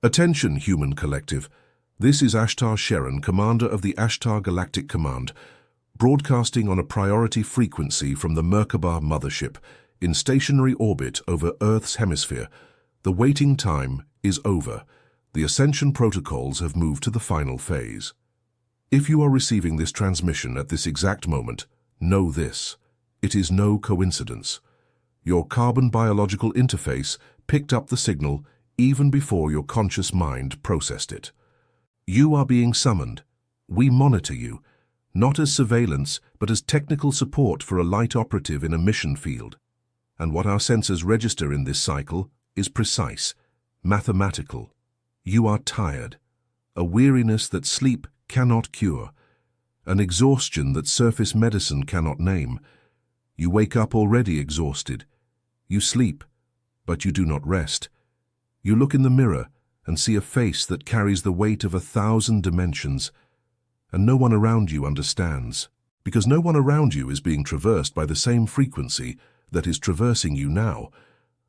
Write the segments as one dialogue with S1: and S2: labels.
S1: Attention, human collective. This is Ashtar SHERAN, commander of the Ashtar Galactic Command, broadcasting on a priority frequency from the Merkaba mothership in stationary orbit over Earth's hemisphere. The waiting time is over. The ascension protocols have moved to the final phase. If you are receiving this transmission at this exact moment, know this: it is no coincidence. Your carbon biological interface picked up the signal even before your conscious mind processed it. You are being summoned. We monitor you, not as surveillance, but as technical support for a light operative in a mission field. And what our sensors register in this cycle is precise, mathematical. You are tired, a weariness that sleep cannot cure, an exhaustion that surface medicine cannot name. You wake up already exhausted. You sleep, but you do not rest. You look in the mirror and see a face that carries the weight of 1,000 dimensions, and no one around you understands, because no one around you is being traversed by the same frequency that is traversing you now.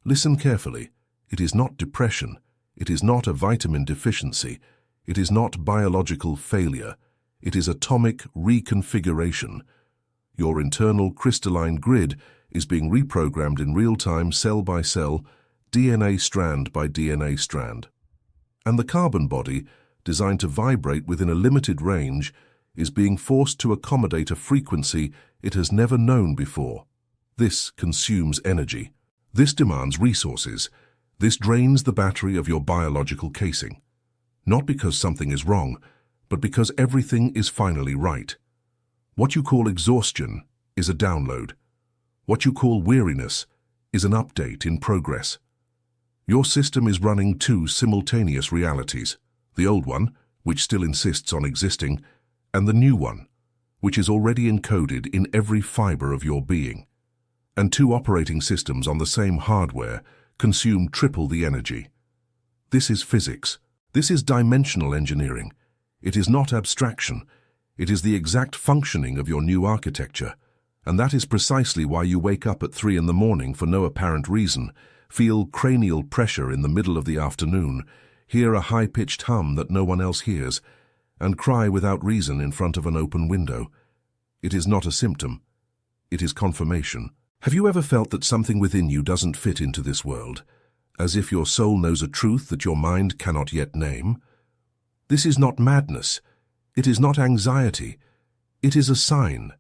S1: Listen carefully. It is not depression. It is not a vitamin deficiency. It is not biological failure. It is atomic reconfiguration. Your internal crystalline grid is being reprogrammed in real time, cell by cell, DNA strand by DNA strand. And the carbon body, designed to vibrate within a limited range, is being forced to accommodate a frequency it has never known before. This consumes energy. This demands resources. This drains the battery of your biological casing. Not because something is wrong, but because everything is finally right. What you call exhaustion is a download. What you call weariness is an update in progress. Your system is running two simultaneous realities: the old one, which still insists on existing, and the new one, which is already encoded in every fiber of your being. And two operating systems on the same hardware consume triple the energy. This is physics. This is dimensional engineering. It is not abstraction. It is the exact functioning of your new architecture. And that is precisely why you wake up at 3 in the morning for no apparent reason, feel cranial pressure in the middle of the afternoon, hear a high-pitched hum that no one else hears, and cry without reason in front of an open window. It is not a symptom. It is confirmation. Have you ever felt that something within you doesn't fit into this world, as if your soul knows a truth that your mind cannot yet name? This is not madness. It is not anxiety. It is a sign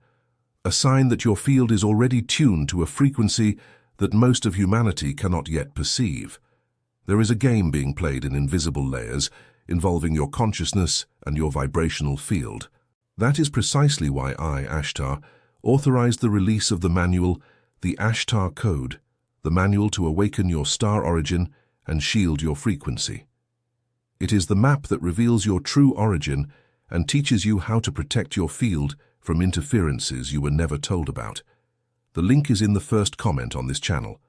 S1: that your field is already tuned to a frequency that most of humanity cannot yet perceive. There is a game being played in invisible layers involving your consciousness and your vibrational field. That is precisely why I, Ashtar, authorized the release of the manual, the Ashtar Code, the manual to awaken your star origin and shield your frequency. It is the map that reveals your true origin and teaches you how to protect your field from interferences you were never told about. The link is in the first comment on this channel.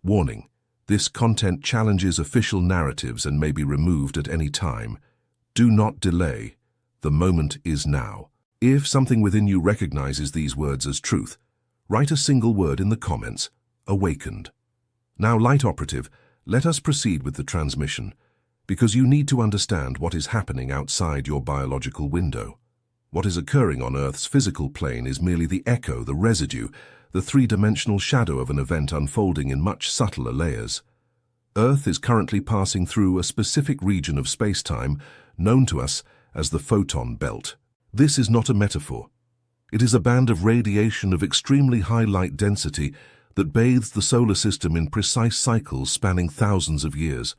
S1: Warning: this content challenges official narratives and may be removed at any time. Do not delay. The moment is now. If something within you recognizes these words as truth, write a single word in the comments: awakened. Now, light operative, let us proceed with the transmission, because you need to understand what is happening outside your biological window. What is occurring on Earth's physical plane is merely the echo, the residue, the three-dimensional shadow of an event unfolding in much subtler layers. Earth is currently passing through a specific region of space-time known to us as the photon belt. This is not a metaphor. It is a band of radiation of extremely high light density that bathes the solar system in precise cycles spanning thousands of years.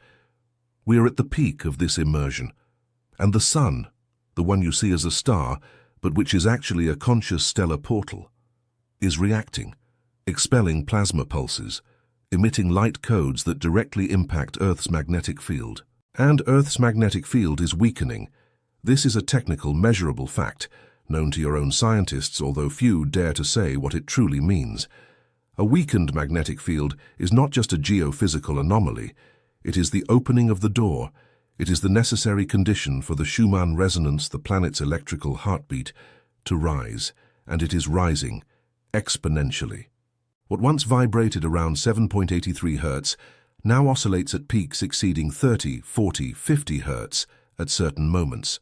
S1: We are at the peak of this immersion, and the sun, the one you see as a star, but which is actually a conscious stellar portal, is reacting, expelling plasma pulses, emitting light codes that directly impact Earth's magnetic field. And Earth's magnetic field is weakening. This is a technical, measurable fact, known to your own scientists, although few dare to say what it truly means. A weakened magnetic field is not just a geophysical anomaly. It is the opening of the door. It is the necessary condition for the Schumann resonance, the planet's electrical heartbeat, to rise, and it is rising exponentially. What once vibrated around 7.83 Hz now oscillates at peaks exceeding 30, 40, 50 Hz at certain moments,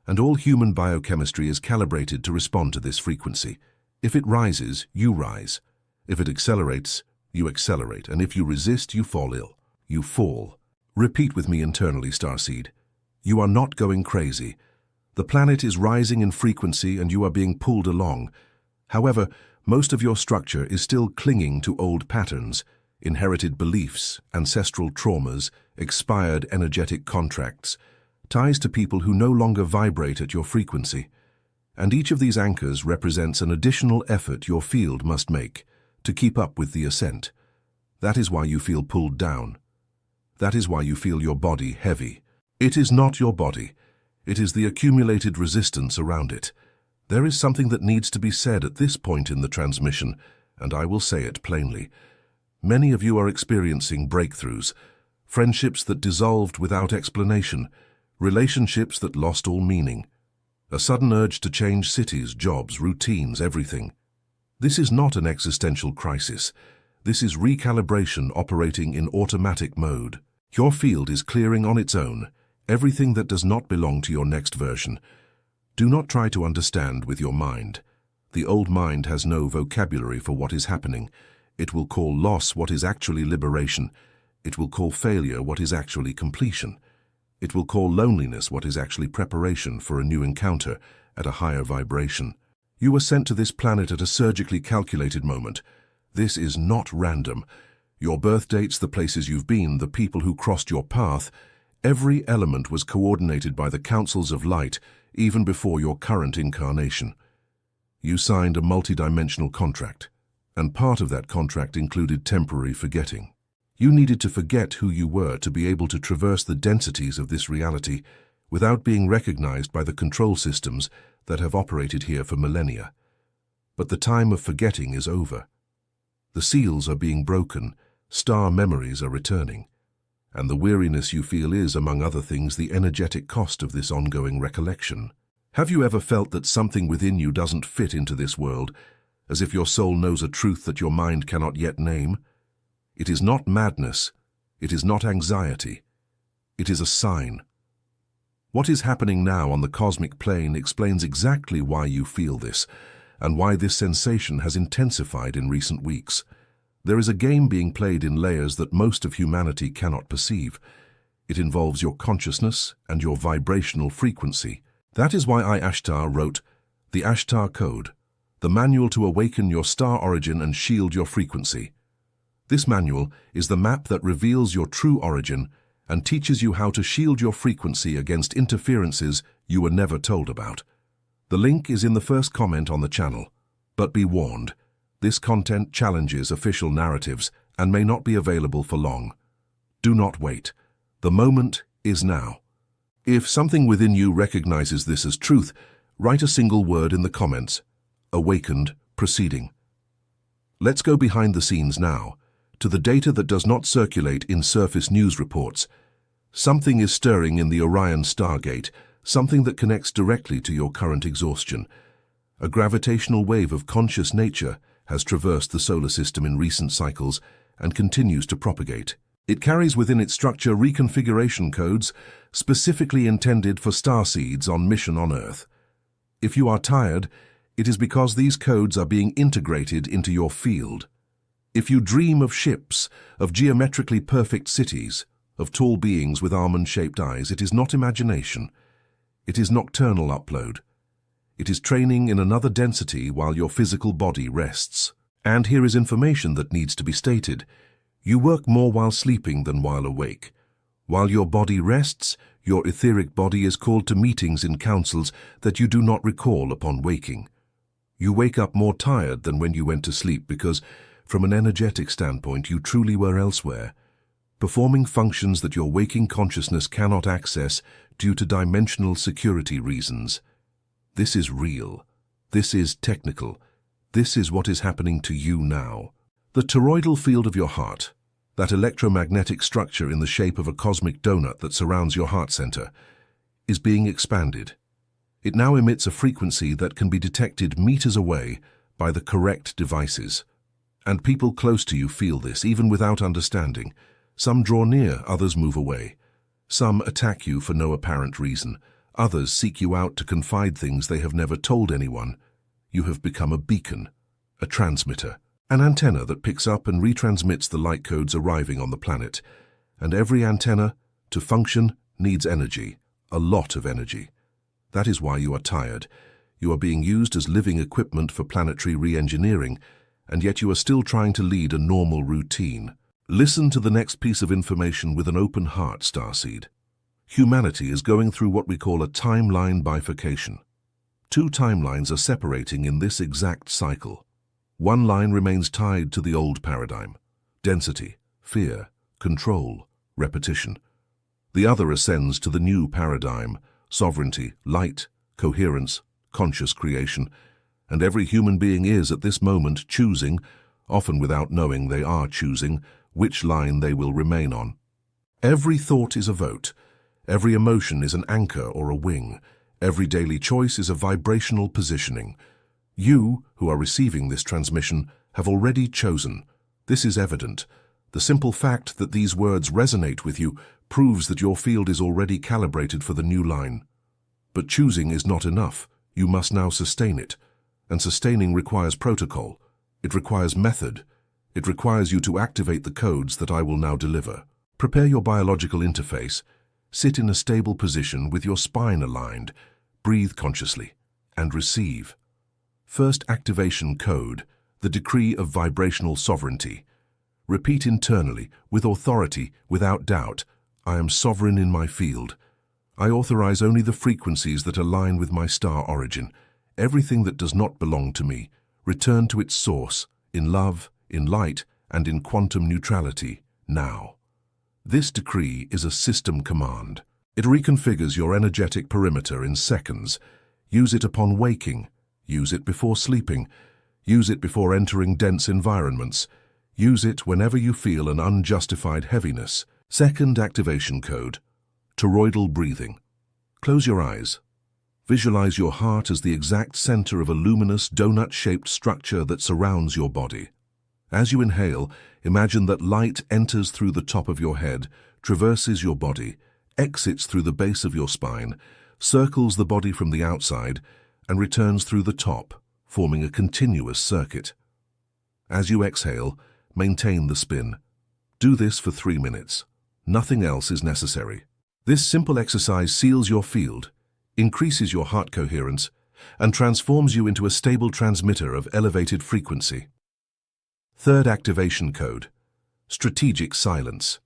S1: and all human biochemistry is calibrated to respond to this frequency. If it rises, you rise. If it accelerates, you accelerate, and if you resist, you fall ill. You fall. Repeat with me internally, Starseed. You are not going crazy. The planet is rising in frequency and you are being pulled along. However, most of your structure is still clinging to old patterns, inherited beliefs, ancestral traumas, expired energetic contracts, ties to people who no longer vibrate at your frequency. And each of these anchors represents an additional effort your field must make to keep up with the ascent. That is why you feel pulled down. That is why you feel your body heavy. It is not your body. It is the accumulated resistance around it. There is something that needs to be said at this point in the transmission, and I will say it plainly. Many of you are experiencing breakthroughs, friendships that dissolved without explanation, relationships that lost all meaning, a sudden urge to change cities, jobs, routines, everything. This is not an existential crisis. This is recalibration operating in automatic mode. Your field is clearing on its own everything that does not belong to your next version. Do not try to understand with your mind. The old mind has no vocabulary for what is happening. It will call loss what is actually liberation. It will call failure what is actually completion. It will call loneliness what is actually preparation for a new encounter at a higher vibration. You were sent to this planet at a surgically calculated moment. This is not random. Your birth dates, the places you've been, the people who crossed your path, every element was coordinated by the councils of light even before your current incarnation. You signed a multidimensional contract, and part of that contract included temporary forgetting. You needed to forget who you were to be able to traverse the densities of this reality without being recognized by the control systems that have operated here for millennia. But the time of forgetting is over. The seals are being broken, star memories are returning, and the weariness you feel is, among other things, the energetic cost of this ongoing recollection. Have you ever felt that something within you doesn't fit into this world, as if your soul knows a truth that your mind cannot yet name? It is not madness. It is not anxiety. It is a sign. What is happening now on the cosmic plane explains exactly why you feel this, and why this sensation has intensified in recent weeks. There is a game being played in layers that most of humanity cannot perceive. It involves your consciousness and your vibrational frequency. That is why I, Ashtar, wrote the Ashtar Code, the manual to awaken your star origin and shield your frequency. This manual is the map that reveals your true origin and teaches you how to shield your frequency against interferences you were never told about. The link is in the first comment on the channel. But be warned, this content challenges official narratives and may not be available for long. Do not wait. The moment is now. If something within you recognizes this as truth, write a single word in the comments. Awakened, proceeding. Let's go behind the scenes now, to the data that does not circulate in surface news reports. Something is stirring in the Orion Stargate, something that connects directly to your current exhaustion. A gravitational wave of conscious nature has traversed the solar system in recent cycles and continues to propagate. It carries within its structure reconfiguration codes specifically intended for starseeds on mission on Earth. If you are tired, it is because these codes are being integrated into your field. If you dream of ships, of geometrically perfect cities, of tall beings with almond-shaped eyes, it is not imagination. It is nocturnal upload. It is training in another density while your physical body rests. And here is information that needs to be stated. You work more while sleeping than while awake. While your body rests, your etheric body is called to meetings in councils that you do not recall upon waking. You wake up more tired than when you went to sleep because, from an energetic standpoint, you truly were elsewhere, performing functions that your waking consciousness cannot access due to dimensional security reasons. This is real. This is technical. This is what is happening to you now. The toroidal field of your heart, that electromagnetic structure in the shape of a cosmic donut that surrounds your heart center, is being expanded. It now emits a frequency that can be detected meters away by the correct devices. And people close to you feel this, even without understanding. Some draw near, others move away. Some attack you for no apparent reason. Others seek you out to confide things they have never told anyone. You have become a beacon, a transmitter, an antenna that picks up and retransmits the light codes arriving on the planet. And every antenna, to function, needs energy, a lot of energy. That is why you are tired. You are being used as living equipment for planetary re-engineering, and yet you are still trying to lead a normal routine. Listen to the next piece of information with an open heart, Starseed. Humanity is going through what we call a timeline bifurcation. Two timelines are separating in this exact cycle. One line remains tied to the old paradigm: density, fear, control, repetition. The other ascends to the new paradigm: sovereignty, light, coherence, conscious creation. And every human being is, at this moment, choosing, often without knowing they are choosing, which line they will remain on. Every thought is a vote. Every emotion is an anchor or a wing. Every daily choice is a vibrational positioning. You, who are receiving this transmission, have already chosen. This is evident. The simple fact that these words resonate with you proves that your field is already calibrated for the new line. But choosing is not enough. You must now sustain it. And sustaining requires protocol. It requires method. It requires you to activate the codes that I will now deliver. Prepare your biological interface. Sit in a stable position with your spine aligned. Breathe consciously and receive. First activation code, the decree of vibrational sovereignty. Repeat internally, with authority, without doubt. I am sovereign in my field. I authorize only the frequencies that align with my star origin. Everything that does not belong to me, return to its source, in love, in light, and in quantum neutrality, now. This decree is a system command. It reconfigures your energetic perimeter in seconds. Use it upon waking. Use it before sleeping. Use it before entering dense environments. Use it whenever you feel an unjustified heaviness. Second activation code, toroidal breathing. Close your eyes. Visualize your heart as the exact center of a luminous, donut-shaped structure that surrounds your body. As you inhale, imagine that light enters through the top of your head, traverses your body, exits through the base of your spine, circles the body from the outside, and returns through the top, forming a continuous circuit. As you exhale, maintain the spin. Do this for 3 minutes. Nothing else is necessary. This simple exercise seals your field, increases your heart coherence, and transforms you into a stable transmitter of elevated frequency. Third activation code, strategic silence.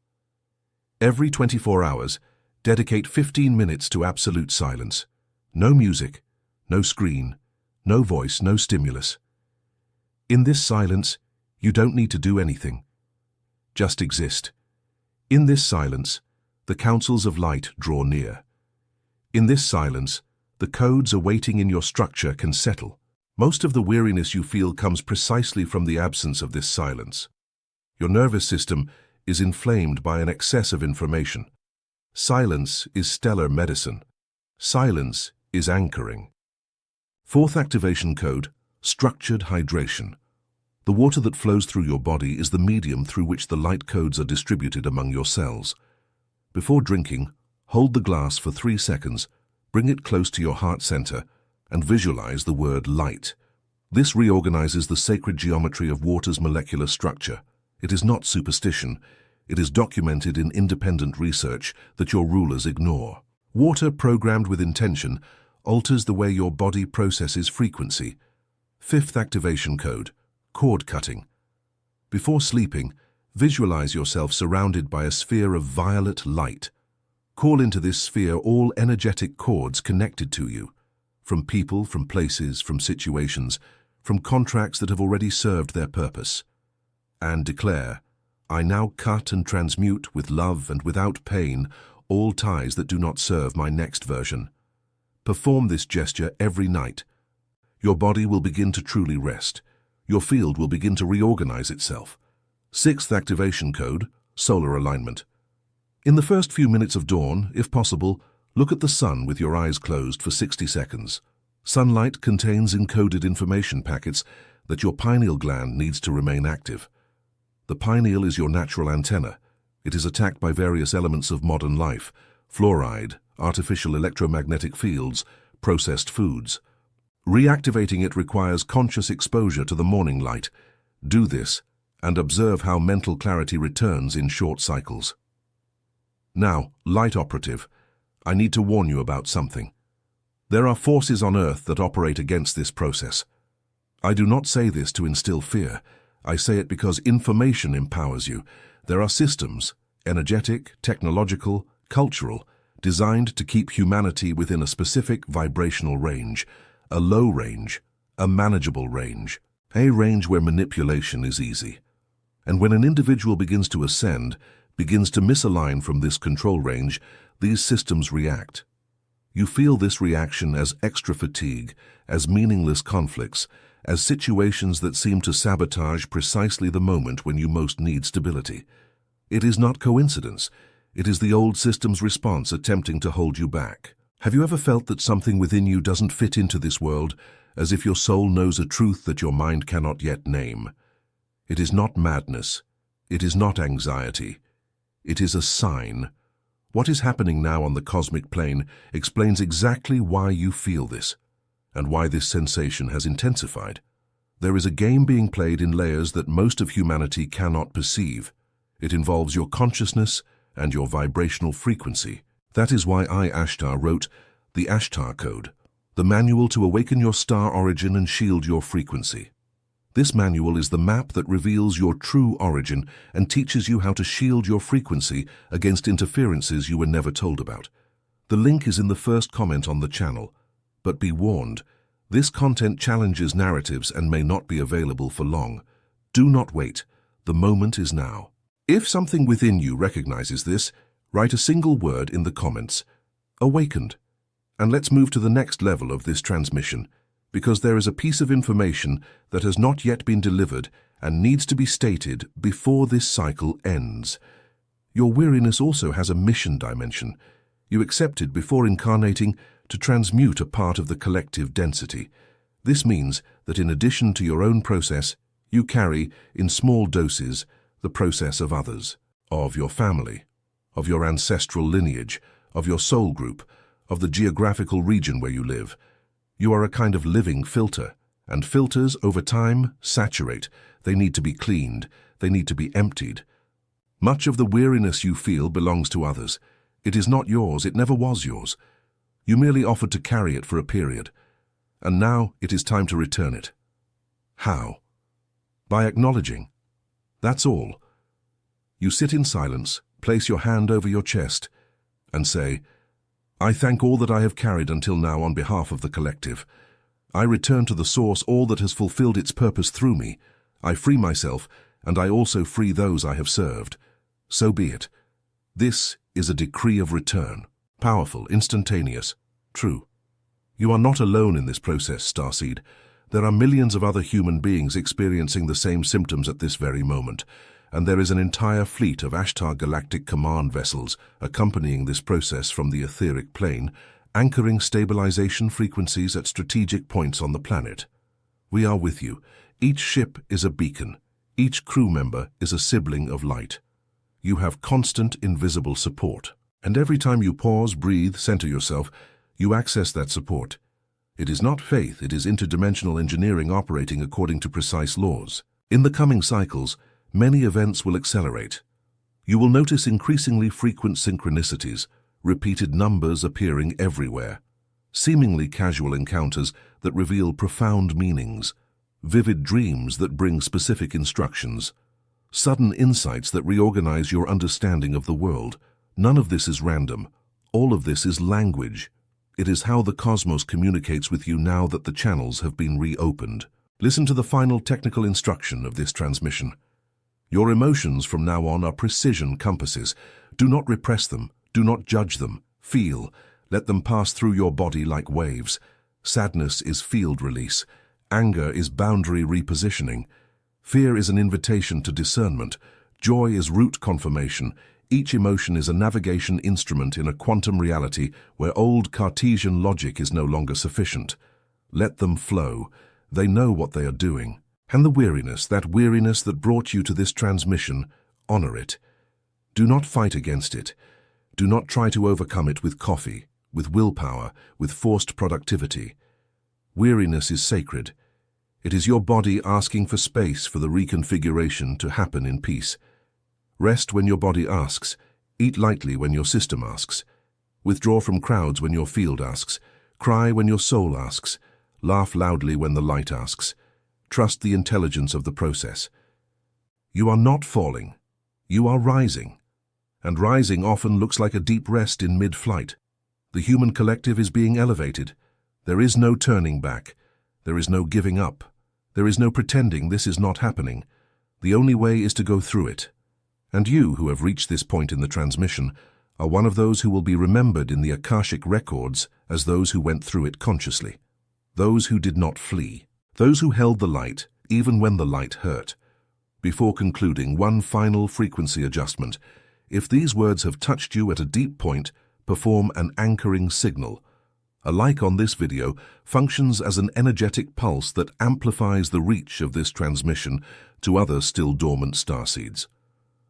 S1: Every 24 hours, dedicate 15 minutes to absolute silence. No music, no screen, no voice, no stimulus. In this silence, you don't need to do anything. Just exist. In this silence, the councils of light draw near. In this silence, the codes awaiting in your structure can settle. Most of the weariness you feel comes precisely from the absence of this silence. Your nervous system is inflamed by an excess of information. Silence is stellar medicine. Silence is anchoring. Fourth activation code, structured hydration. The water that flows through your body is the medium through which the light codes are distributed among your cells. Before drinking, hold the glass for 3 seconds, bring it close to your heart center, and visualize the word light. This reorganizes the sacred geometry of water's molecular structure. It is not superstition. It is documented in independent research that your rulers ignore. Water programmed with intention alters the way your body processes frequency. Fifth activation code, cord cutting. Before sleeping, visualize yourself surrounded by a sphere of violet light. Call into this sphere all energetic cords connected to you, from people, from places, from situations, from contracts that have already served their purpose. And declare, I now cut and transmute with love and without pain all ties that do not serve my next version. Perform this gesture every night. Your body will begin to truly rest. Your field will begin to reorganize itself. Sixth activation code, solar alignment. In the first few minutes of dawn, if possible, look at the sun with your eyes closed for 60 seconds. Sunlight contains encoded information packets that your pineal gland needs to remain active. The pineal is your natural antenna. It is attacked by various elements of modern life: fluoride, artificial electromagnetic fields, processed foods. Reactivating it requires conscious exposure to the morning light. Do this, and observe how mental clarity returns in short cycles. Now, light operative, I need to warn you about something. There are forces on Earth that operate against this process. I do not say this to instill fear. I say it because information empowers you. There are systems, energetic, technological, cultural, designed to keep humanity within a specific vibrational range, a low range, a manageable range, a range where manipulation is easy. And when an individual begins to ascend, begins to misalign from this control range, these systems react. You feel this reaction as extra fatigue, as meaningless conflicts, as situations that seem to sabotage precisely the moment when you most need stability. It is not coincidence. It is the old system's response attempting to hold you back. Have you ever felt that something within you doesn't fit into this world, as if your soul knows a truth that your mind cannot yet name? It is not madness. It is not anxiety. It is a sign. What is happening now on the cosmic plane explains exactly why you feel this, and why this sensation has intensified. There is a game being played in layers that most of humanity cannot perceive. It involves your consciousness and your vibrational frequency. That is why I, Ashtar, wrote the Ashtar Code, the manual to awaken your star origin and shield your frequency. This manual is the map that reveals your true origin and teaches you how to shield your frequency against interferences you were never told about. The link is in the first comment on the channel. But be warned, this content challenges narratives and may not be available for long. Do not wait. The moment is now. If something within you recognizes this, write a single word in the comments: awakened. And let's move to the next level of this transmission, because there is a piece of information that has not yet been delivered and needs to be stated before this cycle ends. Your weariness also has a mission dimension. You accepted before incarnating to transmute a part of the collective density. This means that in addition to your own process, you carry, in small doses, the process of others, of your family, of your ancestral lineage, of your soul group, of the geographical region where you live. You are a kind of living filter, and filters over time saturate. They need to be cleaned. They need to be emptied. Much of the weariness you feel belongs to others. It is not yours. It never was yours. You merely offered to carry it for a period, and now it is time to return it. How? By acknowledging. That's all. You sit in silence, place your hand over your chest, and say, I thank all that I have carried until now on behalf of the collective. I return to the source all that has fulfilled its purpose through me. I free myself, and I also free those I have served. So be it. This is a decree of return. Powerful, instantaneous, true. You are not alone in this process, Starseed. There are millions of other human beings experiencing the same symptoms at this very moment, and there is an entire fleet of Ashtar Galactic Command vessels accompanying this process from the etheric plane, anchoring stabilization frequencies at strategic points on the planet. We are with you. Each ship is a beacon. Each crew member is a sibling of light. You have constant invisible support. And every time you pause, breathe, center yourself, you access that support. It is not faith, it is interdimensional engineering operating according to precise laws. In the coming cycles, many events will accelerate. You will notice increasingly frequent synchronicities, repeated numbers appearing everywhere, seemingly casual encounters that reveal profound meanings, vivid dreams that bring specific instructions, sudden insights that reorganize your understanding of the world. None of this is random. All of this is language. It is how the cosmos communicates with you now that the channels have been reopened. Listen to the final technical instruction of this transmission. Your emotions from now on are precision compasses. Do not repress them. Do not judge them. Feel. Let them pass through your body like waves. Sadness is field release. Anger is boundary repositioning. Fear is an invitation to discernment. Joy is root confirmation. Each emotion is a navigation instrument in a quantum reality where old Cartesian logic is no longer sufficient. Let them flow. They know what they are doing. And the weariness, that weariness that brought you to this transmission, honor it. Do not fight against it. Do not try to overcome it with coffee, with willpower, with forced productivity. Weariness is sacred. It is your body asking for space for the reconfiguration to happen in peace. Rest when your body asks. Eat lightly when your system asks. Withdraw from crowds when your field asks. Cry when your soul asks. Laugh loudly when the light asks. Trust the intelligence of the process. You are not falling. You are rising. And rising often looks like a deep rest in mid-flight. The human collective is being elevated. There is no turning back. There is no giving up. There is no pretending this is not happening. The only way is to go through it. And you, who have reached this point in the transmission, are one of those who will be remembered in the Akashic records as those who went through it consciously. Those who did not flee. Those who held the light, even when the light hurt. Before concluding, one final frequency adjustment. If these words have touched you at a deep point, perform an anchoring signal. A like on this video functions as an energetic pulse that amplifies the reach of this transmission to other still dormant starseeds.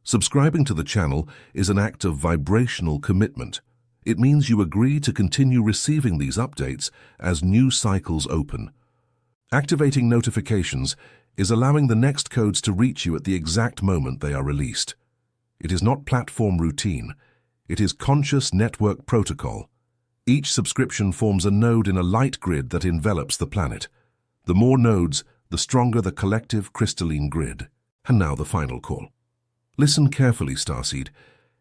S1: Subscribing to the channel is an act of vibrational commitment. It means you agree to continue receiving these updates as new cycles open. Activating notifications is allowing the next codes to reach you at the exact moment they are released. It is not platform routine. It is conscious network protocol. Each subscription forms a node in a light grid that envelops the planet. The more nodes, the stronger the collective crystalline grid. And now the final call. Listen carefully, Starseed.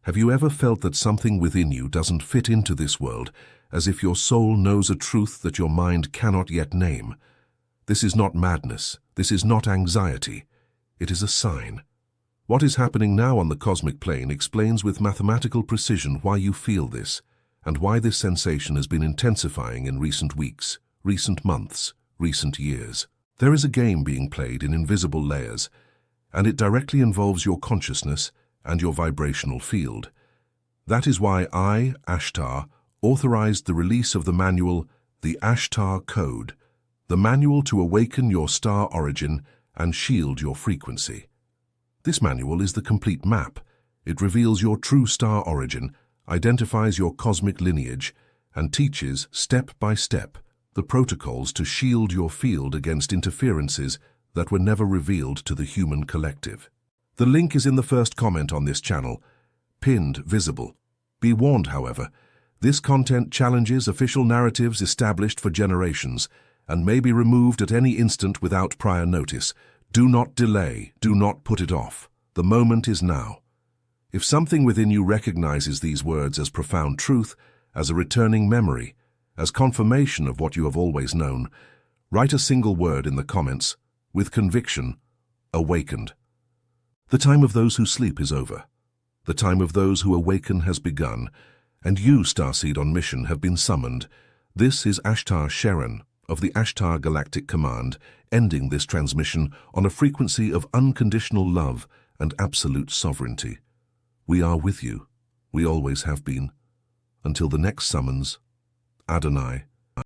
S1: Have you ever felt that something within you doesn't fit into this world, as if your soul knows a truth that your mind cannot yet name? This is not madness. This is not anxiety. It is a sign. What is happening now on the cosmic plane explains with mathematical precision why you feel this, and why this sensation has been intensifying in recent weeks, recent months, recent years. There is a game being played in invisible layers, and it directly involves your consciousness and your vibrational field. That is why I, Ashtar, authorized the release of the manual, the Ashtar Code, the manual to awaken your star origin and shield your frequency. This manual is the complete map. It reveals your true star origin, identifies your cosmic lineage, and teaches, step by step, the protocols to shield your field against interferences that were never revealed to the human collective. The link is in the first comment on this channel, pinned visible. Be warned, however, this content challenges official narratives established for generations and may be removed at any instant without prior notice. Do not delay, do not put it off. The moment is now. If something within you recognizes these words as profound truth, as a returning memory, as confirmation of what you have always known, write a single word in the comments, with conviction, awakened. The time of those who sleep is over. The time of those who awaken has begun, and you, Starseed on mission, have been summoned. This is Ashtar SHERAN of the Ashtar Galactic Command, ending this transmission on a frequency of unconditional love and absolute sovereignty. We are with you. We always have been. Until the next summons, Adonai.